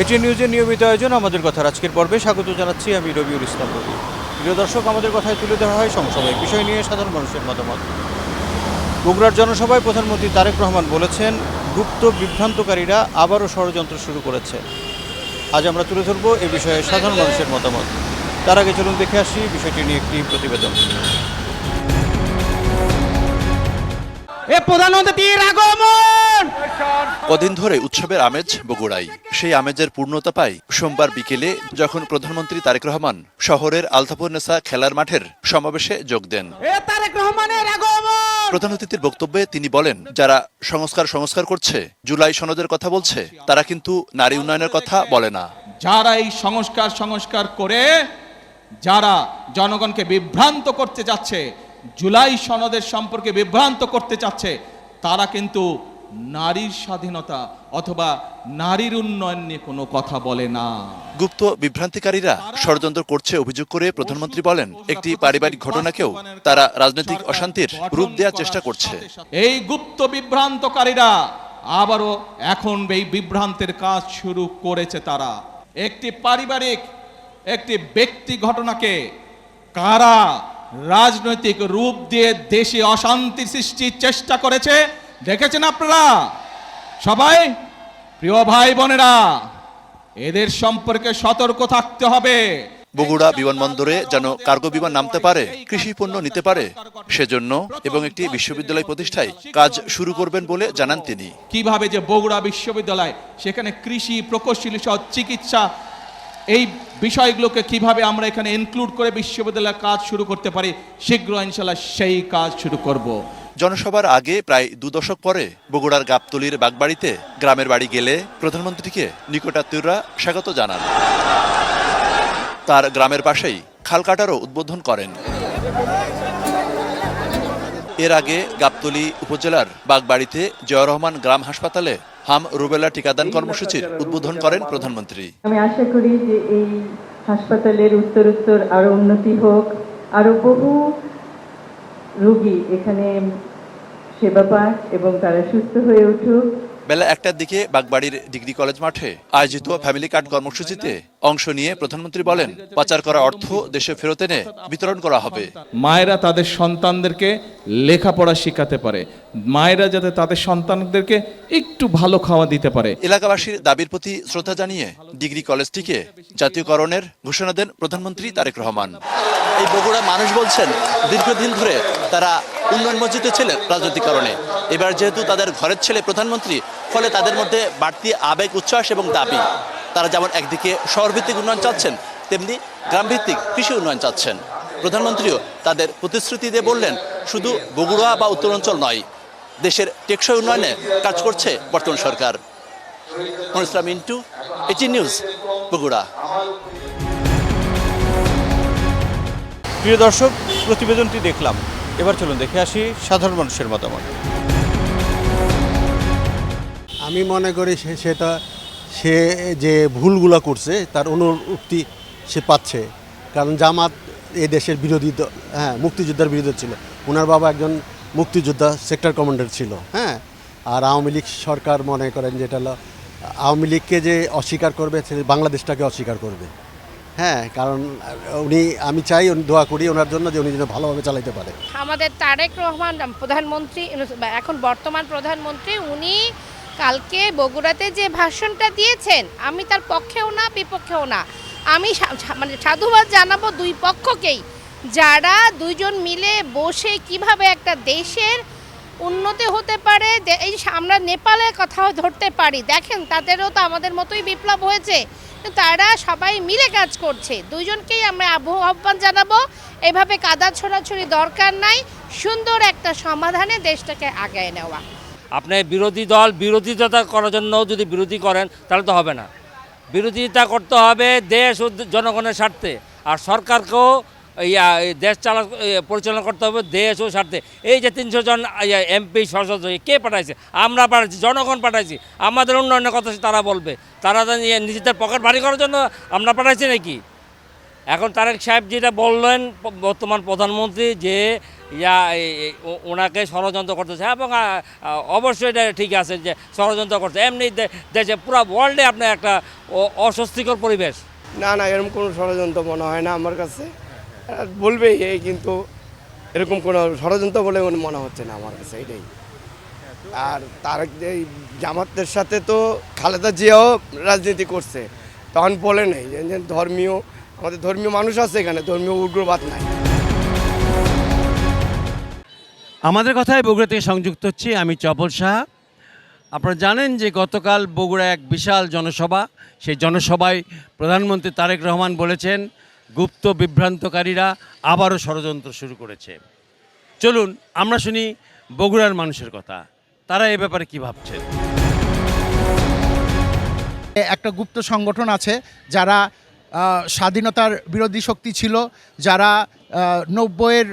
ATN নিউজের নিয়মিত আয়োজন আমাদের কথার আজকের পর্বে স্বাগত জানাচ্ছি আমি রবিউল ইসলাম রবি। প্রিয় দর্শক, আমাদের কথায় তুলে ধরা হয় সমসাময়িক বিষয় নিয়ে সাধারণ মানুষের মতামত। বগুড়ার জনসভায় প্রধানমন্ত্রী তারেক রহমান বলেছেন, গুপ্ত বিভ্রান্তকারীরা আবারও ষড়যন্ত্র শুরু করেছে। আজ আমরা তুলে ধরব এ বিষয়ে সাধারণ মানুষের মতামত। তার আগে চলুন দেখে আসি বিষয়টি নিয়ে একটি প্রতিবেদন। প্রধানমন্ত্রীর আগমন। কদিন ধরে উৎসবের আমেজ বগুড়ায়। সেই আমেজের পূর্ণতা পায় সোমবার বিকেলে, যখন প্রধানমন্ত্রী তারেক রহমান শহরের আলতাফুন্নেসা খেলার মাঠের সমাবেশে যোগ দেন। তারেক রহমানের আগমন। প্রধান অতিথির বক্তব্যে তিনি বলেন, যারা সংস্কার করছে, জুলাই সনদের কথা বলছে, তারা কিন্তু নারী উন্নয়নের কথা বলে না। যারা এই সংস্কার করে যারা জনগণকে বিভ্রান্ত করতে যাচ্ছে, জুলাই সনদের সম্পর্কে বিভ্রান্ত করতে চাচ্ছে, তারা কিন্তু নারীর স্বাধীনতা অথবা নারীর উন্নয়ন নিয়ে কোনো কথা বলে না। গুপ্ত বিভ্রান্তিকারীরা ষড়যন্ত্র করছে অভিযোগ করে প্রধানমন্ত্রী বলেন, একটি পারিবারিক ঘটনাকেও তারা রাজনৈতিক অশান্তির রূপ দেওয়ার চেষ্টা করছে। এই গুপ্ত বিভ্রান্তকারীরা আবারও এখন এই বিভ্রান্তের কাজ শুরু করেছে। তারা একটি পারিবারিক একটি ব্যক্তি ঘটনাকে কারা রাজনৈতিক রূপ দিয়ে দেশে অশান্তি সৃষ্টির চেষ্টা করেছে দেখেছেন আপনারা সবাই। প্রিয় ভাই বোনেরা, এদের সম্পর্কে সতর্ক থাকতে হবে। বগুড়া বিমানবন্দরে যেন কার্গো বিমান নামতে পারে, কৃষি পণ্য নিতে পারে, সেজন্য এবং একটি বিশ্ববিদ্যালয় প্রতিষ্ঠায় কাজ শুরু করবেন বলে জানান তিনি। কিভাবে যে বগুড়া বিশ্ববিদ্যালয়, সেখানে কৃষি, প্রকৌশলী সহ চিকিৎসা, এই বিষয়গুলোকে কিভাবে আমরা এখানে ইনক্লুড করে বিশ্ববিদ্যালয়ের কাজ শুরু করতে পারি, শীঘ্র ইনশাল্লাহ সেই কাজ শুরু করব। জনসভার আগে প্রায় 2 দশক পরে বগুড়ার গাবতলীর বাগবাড়িতে গ্রামের বাড়ি গেলে প্রধানমন্ত্রীকে নিকটাত্মীয়রা স্বাগত জানান। তার গ্রামের পাশেই খাল কাটারও উদ্বোধন করেন। এর আগে গাবতলী উপজেলার বাগবাড়িতে জিয়াউর রহমান গ্রাম হাসপাতালে হাম রুবেলা টিকাদান কর্মসূচির উদ্বোধন করেন প্রধানমন্ত্রী। আমি আশা করি যে এই হাসপাতালের উত্তরোত্তর আরো উন্নতি হোক, আরো বহু রোগী এখানে সেবা পায় এবং তারা সুস্থ হয়ে উঠুক। বেলা 1টার দিকে বাগবাড়ির ডিগ্রি কলেজ মাঠে আয়োজিত ফ্যামিলি কার্ড কর্মসূচিতে অংশ নিয়ে প্রধানমন্ত্রী বলেন, পাচার করা অর্থ দেশে ফেরত এনে বিতরণ করা হবে। মায়েরা তাদের সন্তানদেরকে লেখাপড়া শেখাতে পারে, মায়েরা যাতে তাদের সন্তানদেরকে একটু ভালো খাওয়া দিতে পারে। এলাকাবাসীর দাবির প্রতি শ্রদ্ধা জানিয়ে ডিগ্রি কলেজটিকে জাতীয়করণের ঘোষণা দেন প্রধানমন্ত্রী তারেক রহমান। এই বগুড়া মানুষ বলছেন, দীর্ঘদিন ধরে তারা উন্নয়নমঞ্চিত ছিলেন রাজনৈতিক কারণে। এবার যেহেতু তাদের ঘরের ছেলে প্রধানমন্ত্রী, ফলে তাদের মধ্যে বাড়তি আবেগ, উচ্ছ্বাস এবং দাবি। তারা যেমন একদিকে শহরভিত্তিক উন্নয়ন চাচ্ছেন, তেমনি গ্রামভিত্তিক কৃষি উন্নয়ন চাচ্ছেন। প্রধানমন্ত্রীও তাদের প্রতিশ্রুতি দিয়ে বললেন, শুধু বগুড়া বা উত্তরাঞ্চল নয়, দেশের টেকসই উন্নয়নে কাজ করছে বর্তমান সরকার। ইসলাম ইন্টু, এটিএন নিউজ, বগুড়া। প্রিয় দর্শক, প্রতিবেদনটি দেখলাম, এবার চলুন দেখে আসি সাধারণ মানুষের মতামত। আমি মনে করি সে যে ভুলগুলো করছে তার অনুরক্তি সে পাচ্ছে, কারণ জামাত এই দেশের বিরোধী, মুক্তিযোদ্ধার বিরোধী ছিল। ওনার বাবা একজন মুক্তিযোদ্ধা সেক্টর কমান্ডার ছিল। আর আওয়ামী লীগ সরকার মনে করেন যেটা হলো আওয়ামী লীগকে যে অস্বীকার করবে, সে বাংলাদেশটাকে অস্বীকার করবে। কারণ আমি চাই, দোয়া করি ওনার জন্য যে উনি যেন ভালোভাবে চালাইতে পারে। আমাদের তারেক রহমান প্রধানমন্ত্রী, এখন বর্তমান প্রধানমন্ত্রী, উনি কালকে বগুড়াতে যে ভাষণটা দিয়েছেন, আমি তার পক্ষেও না বিপক্ষেও না, আমি মানে সাধুবাদ জানাবো দুই পক্ষকেই, যারা দুইজন মিলে বসে কিভাবে একটা দেশের উন্নতি হতে পারে। এই আমরা নেপালের কথাও ধরতে পারি, দেখেন তাদেরও তো আমাদের মতোই বিপ্লব হয়েছে, তারা সবাই মিলে কাজ করছে। দুইজনকেই আমরা আহ্বান জানাবো, এভাবে কাদা ছোড়াছড়ি দরকার নাই, সুন্দর একটা সমাধানে দেশটাকে আগায় নেওয়া। আপনি বিরোধী দল বিরোধিতা করার জন্য যদি বিরোধী করেন, তাহলে তো হবে না। বিরোধিতা করতে হবে দেশ ও জনগণের স্বার্থে, আর সরকারকেও দেশ পরিচালনা করতে হবে দেশ ও স্বার্থে। এই যে 300 জন এমপি সংসদ কে পাঠাইছে? আমরা পাঠাইছি, জনগণ পাঠাইছি। আমাদের উন্নয়নের কথা তারা বলবে, তারা নিজেদের পকেট ভারী করার জন্য আমরা পাঠাইছি নাকি? এখন তারেক সাহেব যেটা বললেন বর্তমান প্রধানমন্ত্রী যে ওনাকে ষড়যন্ত্র করতেছে এবং অবশ্যই এটা ঠিক আছে যে ষড়যন্ত্র করছে, এমনি দেশে পুরো ওয়ার্ল্ডে আপনার একটা অস্বস্তিকর পরিবেশ। না না, এরকম কোনো ষড়যন্ত্র মনে হয় না আমার কাছে। বলবেই কিন্তু এরকম কোনো ষড়যন্ত্র বলে মনে হচ্ছে না আমার কাছে, এটাই। আর তার এই জামাতের সাথে তো খালেদা জিয়াও রাজনীতি করছে, তখন বলে নেই যে ধর্মীয়, আমাদের ধর্মীয় মানুষ আছে এখানে, ধর্মীয় উগ্রবাদ নাই। আমাদের কথায় বগুড়া থেকে সংযুক্ত হচ্ছি আমি চপল সাহা। আপনারা জানেন যে গতকাল বগুড়া এক বিশাল জনসভা, সেই জনসভায় প্রধানমন্ত্রী তারেক রহমান বলেছেন গুপ্ত বিভ্রান্তকারীরা আবারও ষড়যন্ত্র শুরু করেছে। চলুন আমরা শুনি বগুড়ার মানুষের কথা, তারা এ ব্যাপারে কী ভাবছেন। একটা গুপ্ত সংগঠন আছে যারা স্বাধীনতার বিরোধী শক্তি ছিল, যারা 90-এর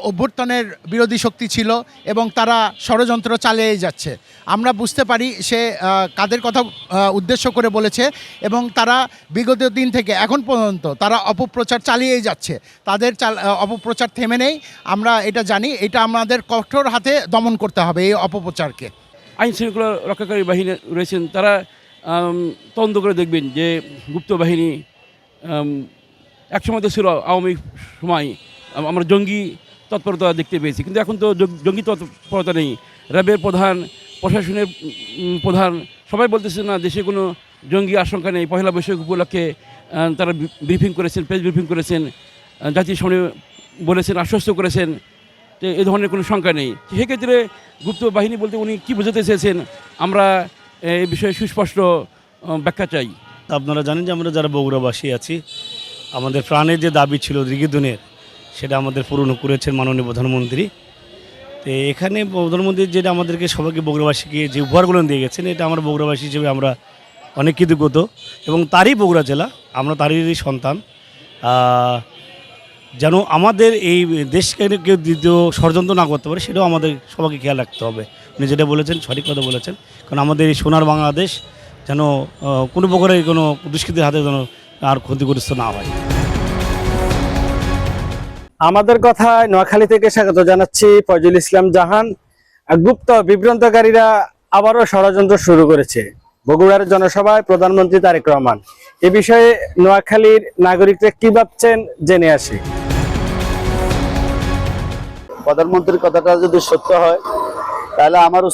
অভ্যুত্থানের বিরোধী শক্তি ছিল এবং তারা ষড়যন্ত্র চালিয়ে যাচ্ছে। আমরা বুঝতে পারি সে কাদের কথা উদ্দেশ্য করে বলেছে এবং তারা বিগত দিন থেকে এখন পর্যন্ত তারা অপপ্রচার চালিয়েই যাচ্ছে। তাদের অপপ্রচার থেমে নেই, আমরা এটা জানি। এটা আমাদের কঠোর হাতে দমন করতে হবে এই অপপ্রচারকে। আইন শৃঙ্খলা রক্ষাকারী বাহিনী রয়েছেন, তারা তদন্ত করে দেখবেন যে গুপ্ত বাহিনী একসময় তো ছিল, আওয়ামী সময় আমরা জঙ্গি তৎপরতা দেখতে পেয়েছি, কিন্তু এখন তো জঙ্গি তৎপরতা নেই। র্যাবের প্রধান, প্রশাসনের প্রধান সবাই বলতেছে না দেশে কোনো জঙ্গি আশঙ্কা নেই। পহেলা বৈশাখ উপলক্ষে তারা ব্রিফিং করেছেন, প্রেস ব্রিফিং করেছেন, জাতির সামনে বলেছেন, আশ্বস্ত করেছেন যে এ ধরনের কোনো শঙ্কা নেই। সেক্ষেত্রে গুপ্ত বাহিনী বলতে উনি কী বোঝাতে চেয়েছেন, আমরা এই বিষয়ে সুস্পষ্ট ব্যাখ্যা চাই। আপনারা জানেন যে আমরা যারা বগুড়াবাসী আছি, আমাদের প্রাণের যে দাবি ছিল দীর্ঘদিনের, সেটা আমাদের পূরণ করেছেন মাননীয় প্রধানমন্ত্রী। তো এখানে প্রধানমন্ত্রী যেটা আমাদেরকে সবাইকে বগুড়াবাসীকে যে উপহারগুলো দিয়ে গেছেন, এটা আমরা বগুড়াবাসী হিসেবে আমরা অনেক কৃতজ্ঞ এবং তারই বগুড়া জেলা, আমরা তারই সন্তান। যেন আমাদের এই দেশকে কেউ দ্বিতীয় ষড়যন্ত্র না করতে পারে, সেটাও আমাদের সবাইকে খেয়াল রাখতে হবে। উনি যেটা বলেছেন সঠিক কথা বলেছেন, কারণ আমাদের এই সোনার বাংলাদেশ যেন কোনো প্রকারের কোনো দুষ্কৃতির হাতে যেন আর ক্ষতিগ্রস্ত না হয়। আমাদের কথায় নোয়াখালী থেকে স্বাগত জানাচ্ছি ফয়জুল ইসলাম জাহান। গুপ্ত বিভ্রান্তকারীরা আবারও ষড়যন্ত্র শুরু করেছে। বগুড়ার জনসভায় প্রধানমন্ত্রী তারেক রহমান এ বিষয়ে নোয়াখালীর নাগরিকরা কি ভাবছেন জেনে আসি। প্রধানমন্ত্রীর কথাটা যদি সত্য হয় তাহলে আমার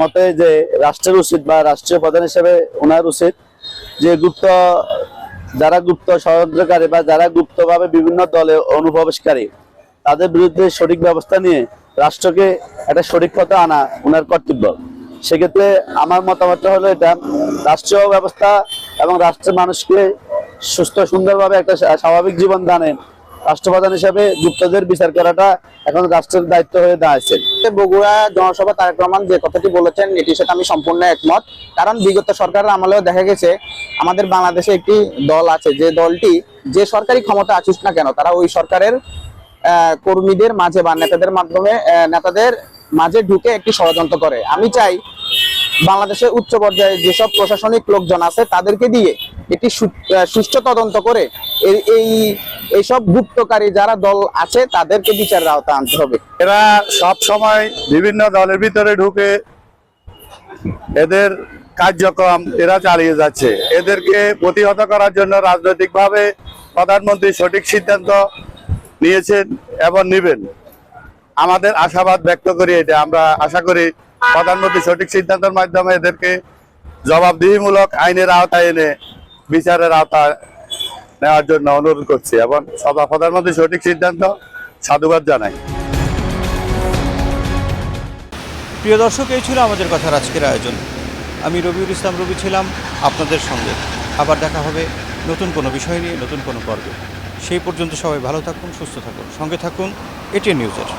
মতে যে রাষ্ট্রের উচিত বা রাষ্ট্রীয় প্রধান হিসেবে ওনার উচিত যে যারা গুপ্ত ষড়যন্ত্রকারী বা যারা গুপ্তভাবে বিভিন্ন দলে অনুপ্রবেশকারী তাদের বিরুদ্ধে সঠিক ব্যবস্থা নিয়ে রাষ্ট্রকে একটা সঠিক পথে আনা ওনার কর্তব্য। সেক্ষেত্রে আমার মতামতটা হলো এটা, রাষ্ট্রীয় ব্যবস্থা এবং রাষ্ট্রের মানুষকে সুস্থ সুন্দরভাবে একটা স্বাভাবিক জীবন দানে রাষ্ট্রপ্রধান হিসেবে গুপ্তদের বিচার করাটা এখন রাষ্ট্রের দায়িত্ব হয়ে দাঁড়াচ্ছে। বগুড়া জনসভা তারেক রহমান যে কথাটি বলেছেন এটির সাথে আমি সম্পূর্ণ একমত। কারণ বিগত সরকারের আমলেও দেখা গেছে আমাদের বাংলাদেশে একটি দল আছে, যে দলটি যে সরকারি ক্ষমতা আসুক না কেন তারা ওই সরকারের কর্মীদের মাঝে বা নেতাদের মাঝে ঢুকে একটি ষড়যন্ত্র করে। আমি চাই বাংলাদেশের উচ্চ পর্যায়ে যেসব প্রশাসনিক লোকজন আছে তাদেরকে দিয়ে একটি সুষ্ঠু তদন্ত করে এইসব গুপ্তকারী যারা দল আছে তাদেরকে বিচারের আওতায় আনতে হবে। এরা সব সময় বিভিন্ন দলের ভিতরে ঢুকে এদের কার্যক্রম এরা চালিয়ে যাচ্ছে। এদেরকে প্রতিহত করার জন্য রাজনৈতিকভাবে প্রধানমন্ত্রী সঠিক সিদ্ধান্ত নিয়েছেন এবং নেবেন। আমাদের আশাবাদ ব্যক্ত করি, এটা আমরা আশা করি প্রধানমন্ত্রী সঠিক সিদ্ধান্তের মাধ্যমে এদেরকে জবাবদিহিমূলক আইনের আওতায় এনে বিচারের আওতায় নেওয়ার জন্য অনুরোধ করছি এবং প্রধানমন্ত্রী সঠিক সিদ্ধান্ত সাধুবাদ জানাই। প্রিয় দর্শক, এই ছিল আমাদের কথার আজকের আয়োজন। আমি রবিউল ইসলাম রবি ছিলাম আপনাদের সঙ্গে। আবার দেখা হবে নতুন কোনো বিষয় নিয়ে, নতুন কোনো পর্বে। সেই পর্যন্ত সবাই ভালো থাকুন, সুস্থ থাকুন, সঙ্গে থাকুন এটিএন নিউজের।